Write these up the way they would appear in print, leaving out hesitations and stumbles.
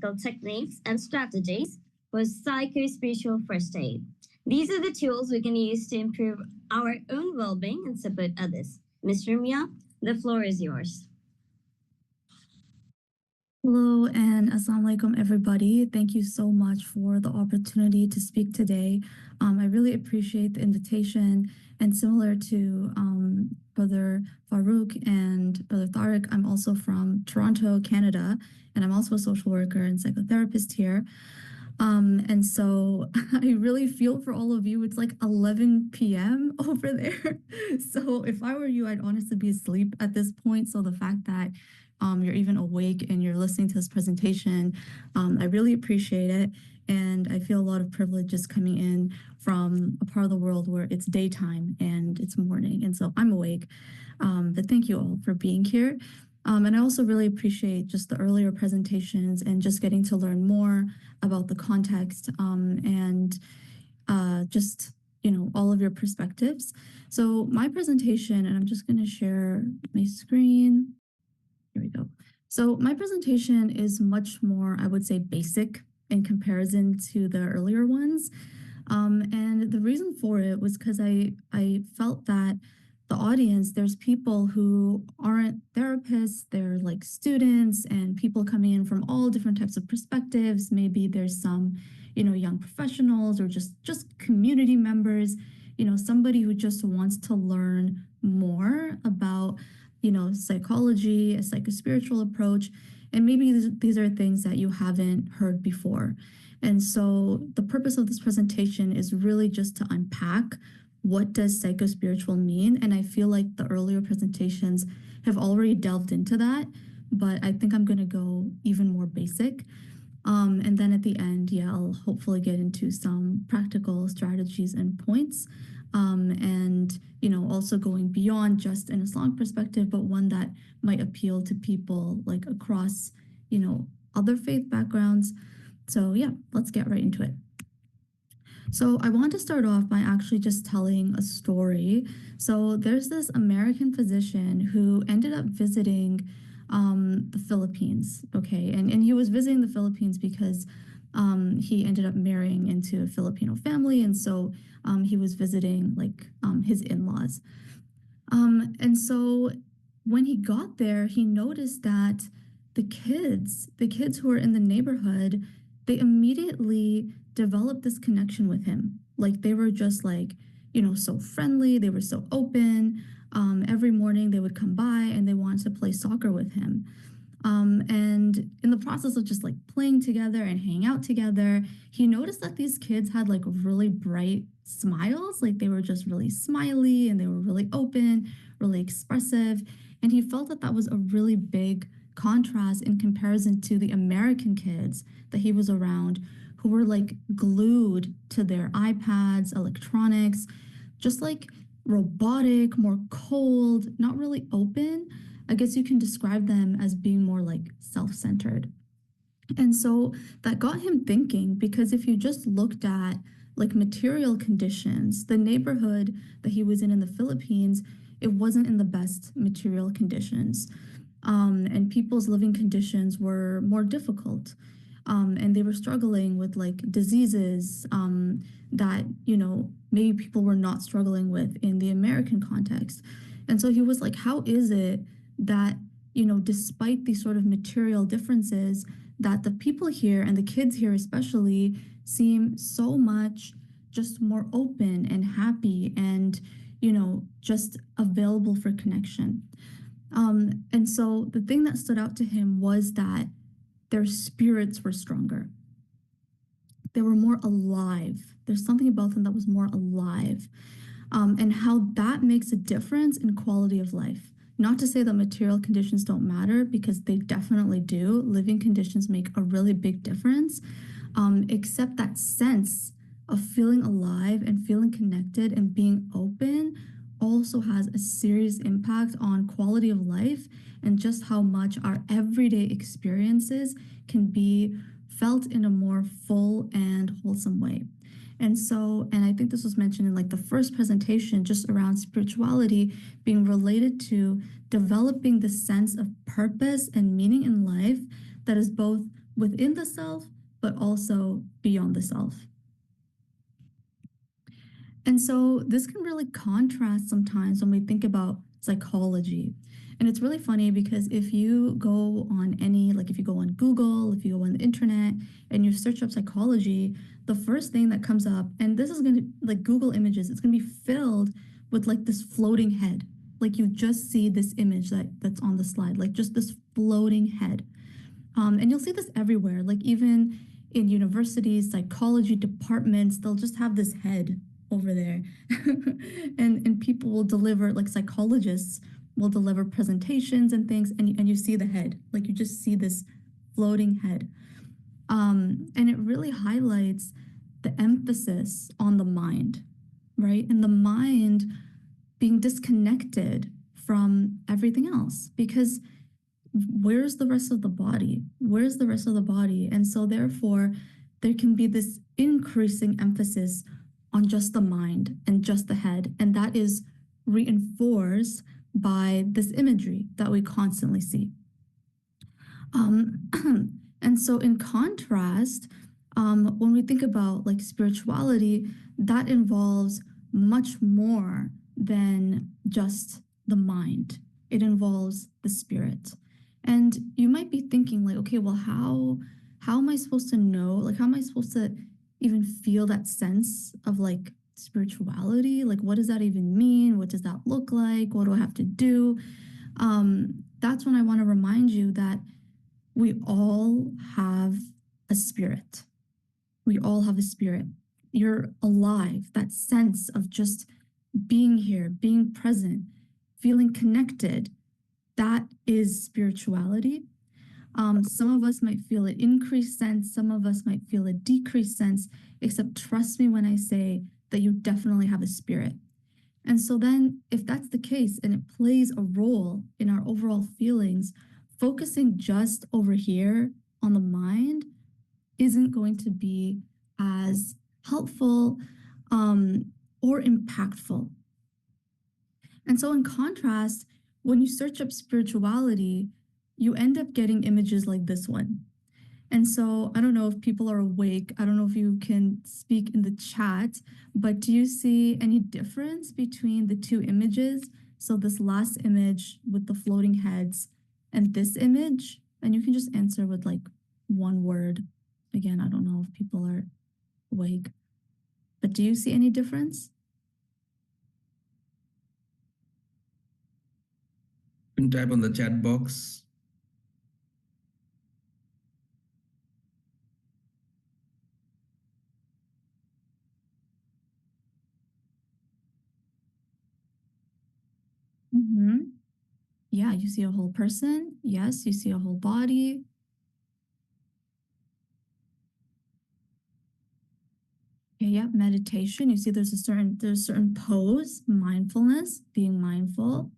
practical techniques and strategies for psychospiritual first aid. These are the tools we can use to improve our own well being and support others. Ms. Rumia, the floor is yours. Hello and assalamu alaikum, everybody. Thank you so much for the opportunity to speak today. I really appreciate the invitation. And similar to Brother Farouk and Brother Tariq, I'm also from Toronto, Canada, and I'm also a social worker and psychotherapist here. And so I really feel for all of you. It's like 11 p.m. over there. So if I were you, I'd honestly be asleep at this point. So the fact that you're even awake and you're listening to this presentation, I really appreciate it. And I feel a lot of privilege just coming in from a part of the world where it's daytime and it's morning. And so I'm awake. But thank you all for being here. And I also really appreciate just the earlier presentations and just getting to learn more about the context and just, all of your perspectives. So my presentation, and I'm just going to share my screen. Here we go. So my presentation is much more, I would say, basic in comparison to the earlier ones. And the reason for it was because I felt that the audience, there's people who aren't therapists, they're like students and people coming in from all different types of perspectives. Maybe there's some, young professionals or just community members, somebody who just wants to learn more about, psychology, a psychospiritual approach. And maybe these are things that you haven't heard before. And so the purpose of this presentation is really just to unpack what does psychospiritual mean? And I feel like the earlier presentations have already delved into that, but I think I'm going to go even more basic. And then at the end, I'll hopefully get into some practical strategies and points. And, also going beyond just an Islamic perspective, but one that might appeal to people like across, other faith backgrounds. So let's get right into it. So I want to start off by actually just telling a story. So there's this American physician who ended up visiting the Philippines, okay? And he was visiting the Philippines because he ended up marrying into a Filipino family. And so he was visiting his in-laws. And so when he got there, he noticed that the kids who were in the neighborhood, they immediately developed this connection with him. Like they were just so friendly. They were so open. Every morning they would come by and they wanted to play soccer with him. And in the process of just playing together and hanging out together, he noticed that these kids had really bright smiles. Like they were just really smiley and they were really open, really expressive. And he felt that that was a really big contrast in comparison to the American kids that he was around, who were glued to their iPads, electronics, just robotic, more cold, not really open. I guess you can describe them as being more self-centered. And so that got him thinking, because if you just looked at material conditions, the neighborhood that he was in the Philippines, it wasn't in the best material conditions. And people's living conditions were more difficult. And they were struggling with diseases that, maybe people were not struggling with in the American context. And so he was like, how is it that, despite these sort of material differences, that the people here and the kids here especially seem so much just more open and happy and, just available for connection. And so the thing that stood out to him was that their spirits were stronger. They were more alive. There's something about them that was more alive. And how that makes a difference in quality of life. Not to say that material conditions don't matter, because they definitely do. Living conditions make a really big difference. Except that sense of feeling alive and feeling connected and being open also has a serious impact on quality of life and just how much our everyday experiences can be felt in a more full and wholesome way. And so, and I think this was mentioned in the first presentation, just around spirituality being related to developing the sense of purpose and meaning in life that is both within the self, but also beyond the self. And so this can really contrast sometimes when we think about psychology. And it's really funny because if you go on if you go on Google, if you go on the internet and you search up psychology, the first thing that comes up, and this is going to, like Google images, it's going to be filled with like this floating head. Like you just see this image that's on the slide, like just this floating head. And you'll see this everywhere, like even in universities, psychology departments, they'll just have this head over there. and people will deliver, like psychologists will deliver presentations and things, and you see the head, like you just see this floating head. And it really highlights the emphasis on the mind, right? And the mind being disconnected from everything else, because where's the rest of the body? Where's the rest of the body? And so therefore, there can be this increasing emphasis on just the mind and just the head. And that is reinforced by this imagery that we constantly see. And so in contrast, when we think about like spirituality, that involves much more than just the mind. It involves the spirit. And you might be thinking like, okay, well, how am I supposed to know? Like, how am I supposed to even feel that sense of like spirituality? Like, what does that even mean? What does that look like? What do I have to do? That's when I want to remind you that we all have a spirit. We all have a spirit. You're alive. That sense of just being here, being present, feeling connected, that is spirituality. Some of us might feel an increased sense. Some of us might feel a decreased sense, except trust me when I say that you definitely have a spirit. And so then if that's the case and it plays a role in our overall feelings, focusing just over here on the mind isn't going to be as helpful or impactful. And so in contrast, when you search up spirituality, you end up getting images like this one. And so I don't know if people are awake. I don't know if you can speak in the chat, but do you see any difference between the two images? So this last image with the floating heads and this image, and you can just answer with like one word. Again, I don't know if people are awake, but do you see any difference? You can type on the chat box. Yeah, you see a whole person. Yes, you see a whole body. Okay, yeah, meditation. You see there's a certain pose, mindfulness, being mindful,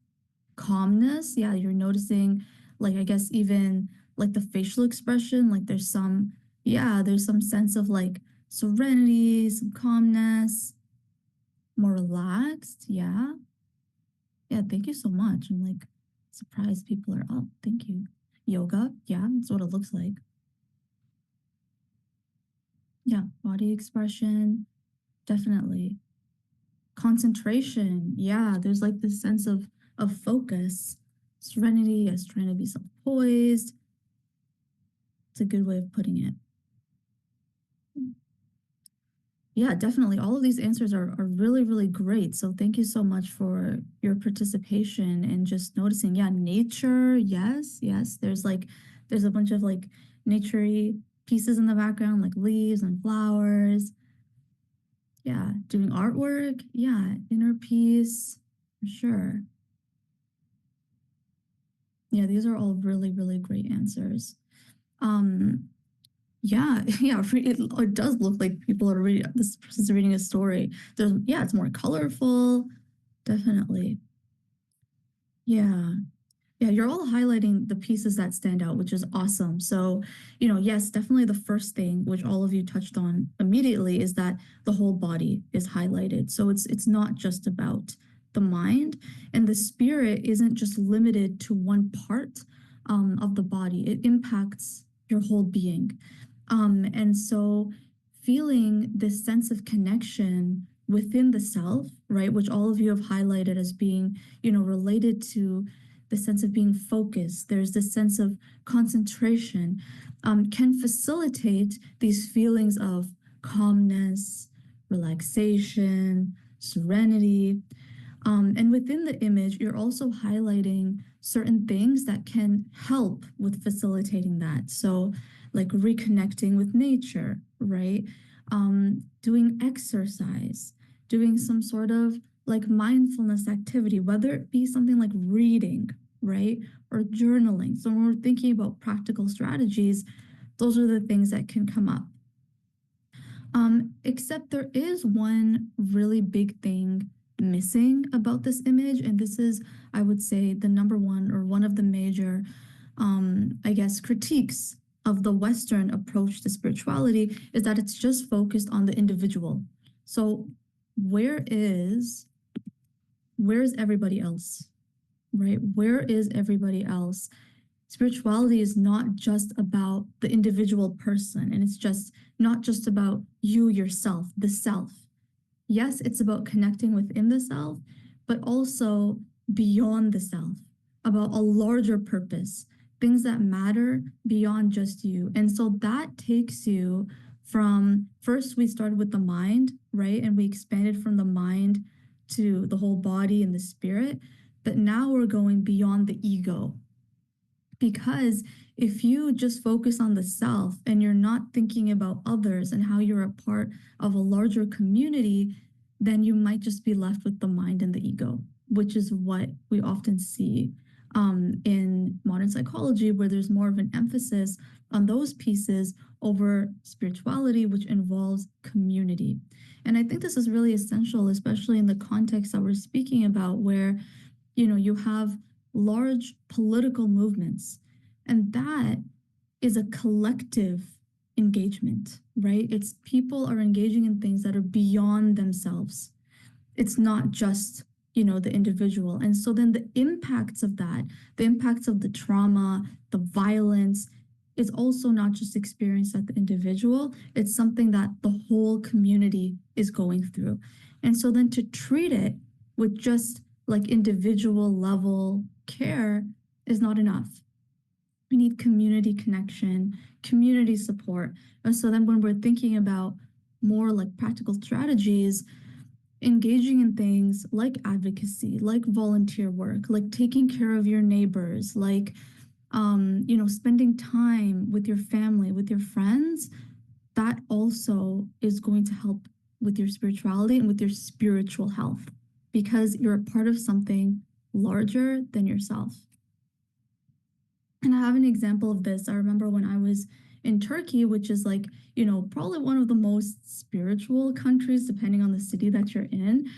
calmness. Yeah, you're noticing, like, I guess even like the facial expression, like there's some sense of like serenity, some calmness, more relaxed. Yeah. Yeah, thank you so much. I'm like surprised people are up. Thank you. Yoga. Yeah, that's what it looks like. Yeah, body expression. Definitely. Concentration. Yeah, there's like this sense of focus. Serenity as trying to be self-poised. It's a good way of putting it. Yeah, definitely. All of these answers are really, really great. So thank you so much for your participation and just noticing. Yeah, nature. Yes, yes. There's a bunch of like nature-y pieces in the background, like leaves and flowers. Yeah, doing artwork. Yeah, inner peace, for sure. Yeah, these are all really, really great answers. Yeah, yeah, it does look like people are reading, this person's reading a story. It's more colorful, definitely. Yeah. Yeah, you're all highlighting the pieces that stand out, which is awesome. So, yes, definitely the first thing, which all of you touched on immediately, is that the whole body is highlighted. So it's not just about the mind, and the spirit isn't just limited to one part of the body. It impacts your whole being. And so feeling this sense of connection within the self, right, which all of you have highlighted as being, related to the sense of being focused, there's this sense of concentration, can facilitate these feelings of calmness, relaxation, serenity. And within the image, you're also highlighting certain things that can help with facilitating that. So, like reconnecting with nature, right? Doing exercise, doing some sort of like mindfulness activity, whether it be something like reading, right? Or journaling. So, when we're thinking about practical strategies, those are the things that can come up. Except there is one really big thing missing about this image, and this is, I would say, the number one or one of the major, I guess, critiques of the Western approach to spirituality is that it's just focused on the individual. So where is everybody else, right? Where is everybody else? Spirituality is not just about the individual person, and it's just not just about you, yourself, the self. Yes, it's about connecting within the self, but also beyond the self, about a larger purpose, things that matter beyond just you. And so that takes you from, first we started with the mind, right? And we expanded from the mind to the whole body and the spirit. But now we're going beyond the ego. Because if you just focus on the self and you're not thinking about others and how you're a part of a larger community, then you might just be left with the mind and the ego, which is what we often see in modern psychology, where there's more of an emphasis on those pieces over spirituality, which involves community. And I think this is really essential, especially in the context that we're speaking about, where you have large political movements, and that is a collective engagement, right? It's people are engaging in things that are beyond themselves. It's not just the individual. And so then the impacts of that, the impacts of the trauma, the violence, is also not just experienced at the individual, it's something that the whole community is going through. And so then to treat it with just like individual level care is not enough. We need community connection, community support. And so then when we're thinking about more like practical strategies, engaging in things like advocacy, like volunteer work, like taking care of your neighbors, like spending time with your family, with your friends, that also is going to help with your spirituality and with your spiritual health, because you're a part of something larger than yourself. And I have an example of this. I remember when I was in Turkey, which is like, probably one of the most spiritual countries, depending on the city that you're in.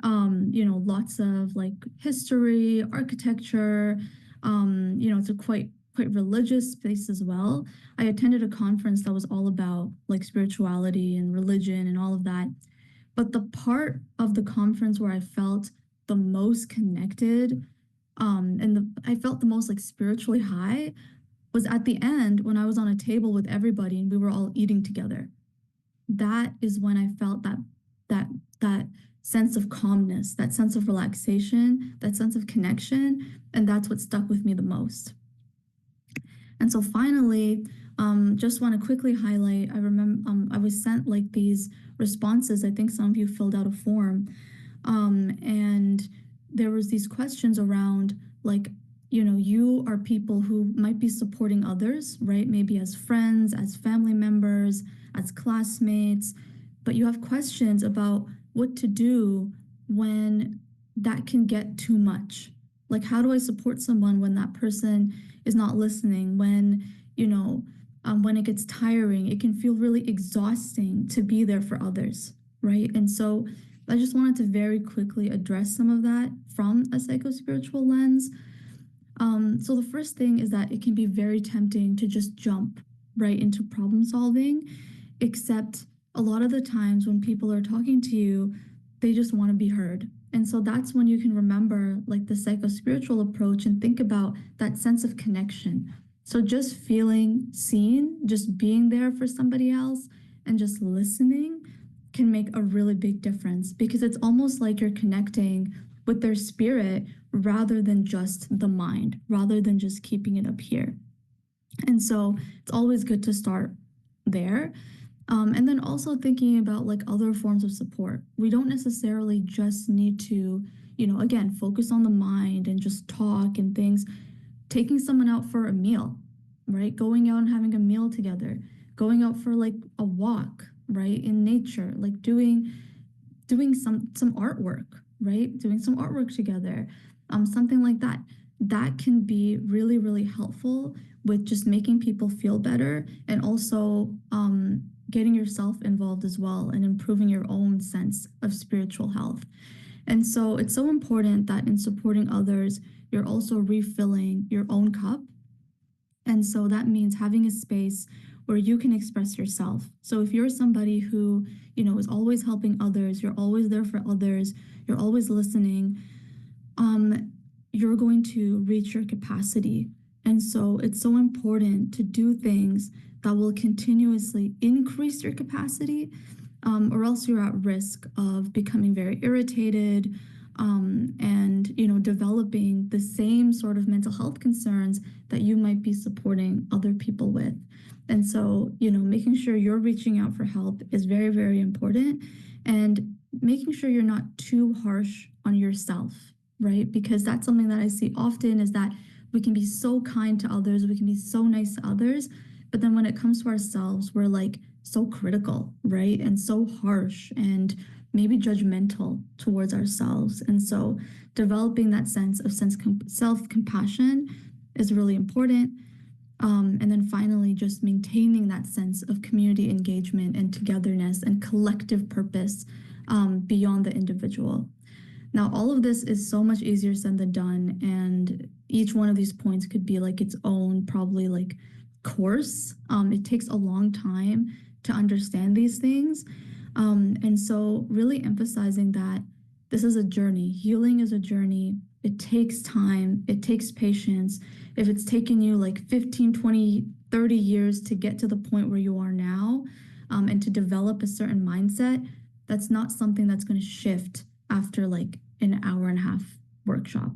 Lots of like history, architecture, it's a quite religious space as well. I attended a conference that was all about like spirituality and religion and all of that. But the part of the conference where I felt the most connected, I felt the most like spiritually high, was at the end when I was on a table with everybody and we were all eating together. That is when I felt that sense of calmness, that sense of relaxation, that sense of connection, and that's what stuck with me the most. And so finally, just want to quickly highlight, I remember I was sent like these responses. I think some of you filled out a form, and there was these questions around like, you are people who might be supporting others, right? Maybe as friends, as family members, as classmates, but you have questions about what to do when that can get too much. Like, how do I support someone when that person is not listening? When it gets tiring, it can feel really exhausting to be there for others, right? And so I just wanted to very quickly address some of that from a psychospiritual lens. So the first thing is that it can be very tempting to just jump right into problem solving, except a lot of the times when people are talking to you, they just want to be heard. And so that's when you can remember like the psychospiritual approach and think about that sense of connection. So just feeling seen, just being there for somebody else and just listening can make a really big difference, because it's almost like you're connecting with their spirit rather than just the mind, rather than just keeping it up here. And so it's always good to start there. And then also thinking about like other forms of support. We don't necessarily just need to, again, focus on the mind and just talk and things. Taking someone out for a meal, right? Going out and having a meal together, going out for like a walk, right? In nature, like doing some artwork, right? Doing some artwork together, something like that. That can be really, really helpful with just making people feel better, and also getting yourself involved as well and improving your own sense of spiritual health. And so it's so important that in supporting others, you're also refilling your own cup. And so that means having a space where you can express yourself. So if you're somebody who, is always helping others, you're always there for others, you're always listening, you're going to reach your capacity. And so it's so important to do things that will continuously increase your capacity, or else you're at risk of becoming very irritated, and developing the same sort of mental health concerns that you might be supporting other people with. And so making sure you're reaching out for help is very, very important, and making sure you're not too harsh on yourself, right? Because that's something that I see often, is that we can be so kind to others, we can be so nice to others, but then when it comes to ourselves, we're like so critical, right? And so harsh and maybe judgmental towards ourselves. And so developing that sense of self-compassion is really important. And then finally, just maintaining that sense of community engagement and togetherness and collective purpose beyond the individual. Now, all of this is so much easier said than done, and each one of these points could be like its own probably like course. It takes a long time to understand these things. And so really emphasizing that this is a journey. Healing is a journey. It takes time. It takes patience. If it's taken you like 15, 20, 30 years to get to the point where you are now, and to develop a certain mindset, that's not something that's going to shift after like an hour and a half workshop,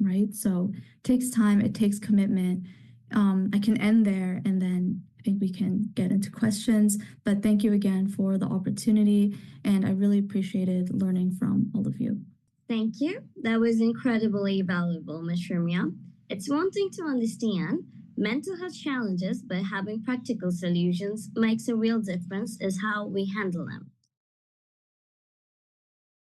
right? So it takes time. It takes commitment. I can end there, and then I think we can get into questions. But thank you again for the opportunity, and I really appreciated learning from all of you. Thank you. That was incredibly valuable, Ms. Rumia. It's one thing to understand mental health challenges, but having practical solutions makes a real difference is how we handle them.